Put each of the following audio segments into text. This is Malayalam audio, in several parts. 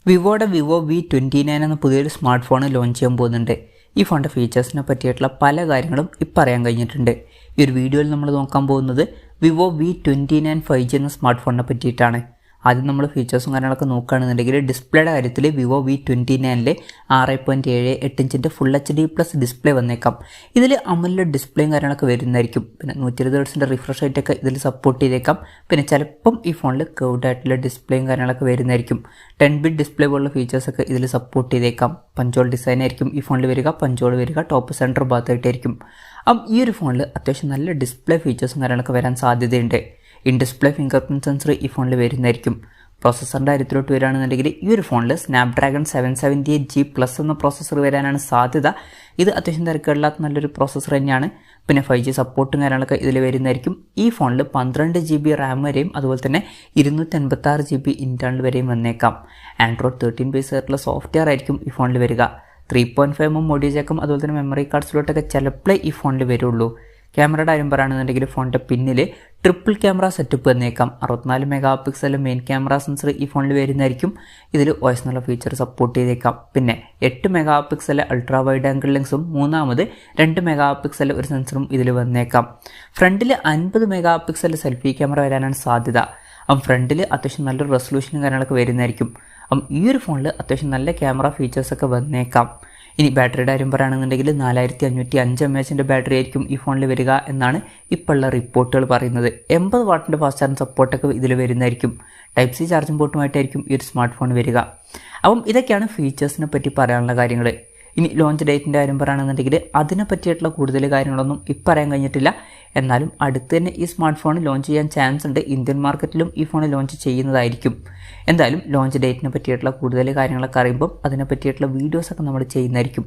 വിവോയുടെ Vivo V29 എന്ന പുതിയൊരു സ്മാർട്ട് ഫോൺ ലോഞ്ച് ചെയ്യാൻ പോകുന്നുണ്ട്. ഈ ഫോണിൻ്റെ ഫീച്ചേഴ്സിനെ പറ്റിയിട്ടുള്ള പല കാര്യങ്ങളും ഇപ്പോൾ അറിയാൻ കഴിഞ്ഞിട്ടുണ്ട്. ഈ ഒരു വീഡിയോയിൽ നമ്മൾ നോക്കാൻ പോകുന്നത് Vivo V29 5G എന്ന സ്മാർട്ട് ഫോണിനെ പറ്റിയിട്ടാണ്. ആദ്യം നമ്മൾ ഫീച്ചേഴ്സും കാര്യങ്ങളൊക്കെ നോക്കുകയാണെന്നുണ്ടെങ്കിൽ ഡിസ്പ്ലേയുടെ കാര്യത്തിൽ Vivo V29 6.78 ഇഞ്ചിൻ്റെ ഫുൾ HD+ ഡിസ്പ്ലേ വന്നേക്കാം. ഇതിൽ AMOLED ഡിസ്പ്ലേയും കാര്യങ്ങളൊക്കെ വരുന്നതായിരിക്കും. പിന്നെ 120 ഹെർട്സിൻ്റെ റിഫ്രഷ് റേറ്റൊക്കെ ഇതിൽ സപ്പോർട്ട് ചെയ്തേക്കാം. പിന്നെ ചിലപ്പം ഈ ഫോണിൽ കർവ്ഡ് ആയിട്ടുള്ള ഡിസ്പ്ലേയും കാര്യങ്ങളൊക്കെ വരുന്നതായിരിക്കും. 10-bit ഡിസ്പ്ലേ പോലുള്ള ഫീച്ചേഴ്സൊക്കെ ഇതിൽ സപ്പോർട്ട് ചെയ്തേക്കാം. പഞ്ചോൾ ഡിസൈൻ ആയിരിക്കും ഈ ഫോണിൽ വരിക. പഞ്ചോൾ വരിക ടോപ്പ് സെൻറ്റർ ഭാഗത്തായിട്ടായിരിക്കും. ഈ ഒരു ഫോണിൽ അത്യാവശ്യം നല്ല ഡിസ്പ്ലേ ഫീച്ചേഴ്സും കാര്യങ്ങളൊക്കെ വരാൻ സാധ്യതയുണ്ട്. In display finger print sensor ഈ ഫോണിൽ വരുന്നതായിരിക്കും. പ്രോസസ്സറിൻ്റെ കാര്യത്തിലോട്ട് വരികയാണെന്നുണ്ടെങ്കിൽ ഈ ഒരു ഫോണിൽ സ്നാപ്ഡ്രാഗൺ 778G+ എന്ന പ്രോസസ്സർ വരാനാണ് സാധ്യത. ഇത് അത്യാവശ്യം തിരക്കുകളില്ലാത്ത നല്ലൊരു പ്രോസസ്സർ തന്നെയാണ്. പിന്നെ 5G സപ്പോർട്ടും കാര്യങ്ങളൊക്കെ ഇതിൽ വരുന്നതായിരിക്കും. ഈ ഫോണിൽ 12 GB റാം വരെയും അതുപോലെ തന്നെ 256 GB ഇൻറ്റേർണൽ വരെയും വന്നേക്കാം. ആൻഡ്രോയിഡ് 13 ബേസ് ആയിട്ടുള്ള സോഫ്റ്റ്വെയർ ആയിരിക്കും ഈ ഫോണിൽ വരിക. 3.5mm ഓഡിയോ ജാക്കും അതുപോലെ തന്നെ മെമ്മറി കാർഡ്സിലോട്ടൊക്കെ ചിലപ്പോഴേ ഈ ഫോണിൽ വരുള്ളൂ. ക്യാമറയുടെ കാര്യം പറയുകയാണെന്നുണ്ടെങ്കിൽ ഫോണിൻ്റെ പിന്നിൽ ട്രിപ്പിൾ ക്യാമറ സെറ്റപ്പ് വന്നേക്കാം. 64 MP മെയിൻ ക്യാമറ സെൻസർ ഈ ഫോണിൽ വരുന്നതായിരിക്കും. ഇതിൽ വോയിസ് എന്നുള്ള ഫീച്ചർ സപ്പോർട്ട് ചെയ്തേക്കാം. പിന്നെ 8 MP അൾട്രാ വൈഡ് ആംഗിൾ ലെൻസും 2 MP ഒരു സെൻസറും ഇതിൽ വന്നേക്കാം. ഫ്രണ്ടിൽ 50 MP സെൽഫി ക്യാമറ വരാനാണ് സാധ്യത. ഫ്രണ്ടിൽ അത്യാവശ്യം നല്ലൊരു റെസൊല്യൂഷനും കാര്യങ്ങളൊക്കെ വരുന്നതായിരിക്കും. ഈ ഒരു ഫോണിൽ അത്യാവശ്യം നല്ല ക്യാമറ ഫീച്ചേഴ്സൊക്കെ വന്നേക്കാം. ഇനി ബാറ്ററിയുടെ കാര്യം പറയുകയാണെന്നുണ്ടെങ്കിൽ 4505 mAh ബാറ്ററി ആയിരിക്കും ഈ ഫോണിൽ വരിക എന്നാണ് ഇപ്പോൾ ഉള്ള റിപ്പോർട്ടുകൾ പറയുന്നത്. 80 വാട്ടിൻ്റെ ഫാസ്റ്റ് ചാർജിങ് സപ്പോർട്ടൊക്കെ ഇതിൽ വരുന്നതായിരിക്കും. Type-C ചാർജിങ് പോർട്ടുമായിട്ടായിരിക്കും ഈ ഒരു സ്മാർട്ട് ഫോൺ വരിക. ഇതൊക്കെയാണ് ഫീച്ചേഴ്സിനെ പറ്റി പറയാനുള്ള കാര്യങ്ങൾ. ഇനി ലോഞ്ച് ഡേറ്റിൻ്റെ കാര്യം പറയുകയാണെന്നുണ്ടെങ്കിൽ അതിനെ പറ്റിയിട്ടുള്ള കൂടുതൽ കാര്യങ്ങളൊന്നും ഇപ്പം പറയാൻ കഴിഞ്ഞിട്ടില്ല. എന്നാലും അടുത്ത് തന്നെ ഈ സ്മാർട്ട് ഫോൺ ലോഞ്ച് ചെയ്യാൻ ചാൻസ് ഉണ്ട്. ഇന്ത്യൻ മാർക്കറ്റിലും ഈ ഫോൺ ലോഞ്ച് ചെയ്യുന്നതായിരിക്കും. എന്തായാലും ലോഞ്ച് ഡേറ്റിനെ പറ്റിയിട്ടുള്ള കൂടുതൽ കാര്യങ്ങളൊക്കെ അറിയുമ്പം അതിനെ പറ്റിയിട്ടുള്ള വീഡിയോസൊക്കെ നമ്മൾ ചെയ്യുന്നതായിരിക്കും.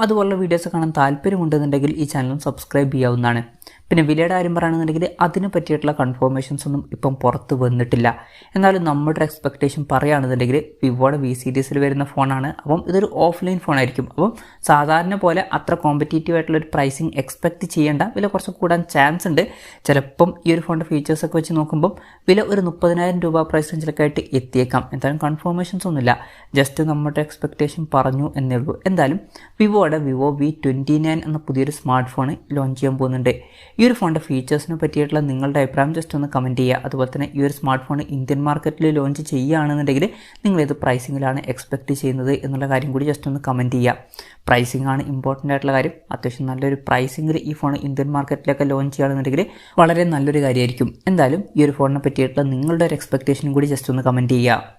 അതുപോലുള്ള വീഡിയോസ് കാണാൻ താല്പര്യമുണ്ടെന്നുണ്ടെങ്കിൽ ഈ ചാനലും സബ്സ്ക്രൈബ് ചെയ്യാവുന്നതാണ്. പിന്നെ വിലയുടെ കാര്യം പറയുകയാണെന്നുണ്ടെങ്കിൽ അതിനെ പറ്റിയിട്ടുള്ള കൺഫർമേഷൻസ് ഒന്നും ഇപ്പം പുറത്ത് വന്നിട്ടില്ല. എന്നാലും നമ്മുടെ എക്സ്പെക്റ്റേഷൻ പറയുകയാണെന്നുണ്ടെങ്കിൽ വിവോയുടെ V സീരീസിൽ വരുന്ന ഫോണാണ്. ഇതൊരു ഓഫ്ലൈൻ ഫോണായിരിക്കും. സാധാരണ പോലെ അത്ര കോമ്പറ്റീറ്റീവ് ആയിട്ടുള്ളൊരു പ്രൈസിങ് എക്സ്പെക്റ്റ് ചെയ്യേണ്ട. വില കുറച്ച് കൂടാൻ ചാൻസ് ഉണ്ട്. ചിലപ്പം ഈ ഒരു ഫോണിൻ്റെ ഫീച്ചേഴ്സൊക്കെ വെച്ച് നോക്കുമ്പം വില ഒരു 30,000 രൂപ പ്രൈസ് റേഞ്ചിലൊക്കെ ആയിട്ട് എത്തിയേക്കാം. എന്തായാലും കൺഫർമേഷൻസ് ഒന്നുമില്ല. ജസ്റ്റ് നമ്മുടെ എക്സ്പെക്റ്റേഷൻ പറഞ്ഞു എന്നേ ഉള്ളൂ. എന്തായാലും വിവോയുടെ Vivo V29 എന്ന പുതിയൊരു സ്മാർട്ട് ഫോൺ ലോഞ്ച് ചെയ്യാൻ പോകുന്നുണ്ട്. ഈ ഒരു ഫോണിൻ്റെ ഫീച്ചേഴ്സിനെ പറ്റിയിട്ടുള്ള നിങ്ങളുടെ അഭിപ്രായം ജസ്റ്റ് ഒന്ന് കമൻറ്റ് ചെയ്യുക. അതുപോലെ തന്നെ ഈ ഒരു സ്മാർട്ട് ഫോൺ ഇന്ത്യൻ മാർക്കറ്റിൽ ലോഞ്ച് ചെയ്യുകയാണെന്നുണ്ടെങ്കിൽ നിങ്ങൾ ഏത് പ്രൈസിങ്ങിലാണ് എക്സ്പെക്റ്റ് ചെയ്യുന്നത് എന്നുള്ള കാര്യം കൂടി ജസ്റ്റ് ഒന്ന് കമൻറ്റ് ചെയ്യുക. പ്രൈസിംഗ് ആണ് ഇമ്പോർട്ടൻ്റ് ആയിട്ടുള്ള കാര്യം. അത്യാവശ്യം നല്ലൊരു പ്രൈസിങ്ങിൽ ഈ ഫോൺ ഇന്ത്യൻ മാർക്കറ്റിലൊക്കെ ലോഞ്ച് ചെയ്യുകയാണെന്നുണ്ടെങ്കിൽ വളരെ നല്ലൊരു കാര്യമായിരിക്കും. എന്തായാലും ഈ ഒരു ഫോണിനെ പറ്റിയിട്ടുള്ള നിങ്ങളുടെ ഒരു എക്സ്പെക്റ്റേഷനും കൂടി ജസ്റ്റ് ഒന്ന് കമൻറ്റ് ചെയ്യുക.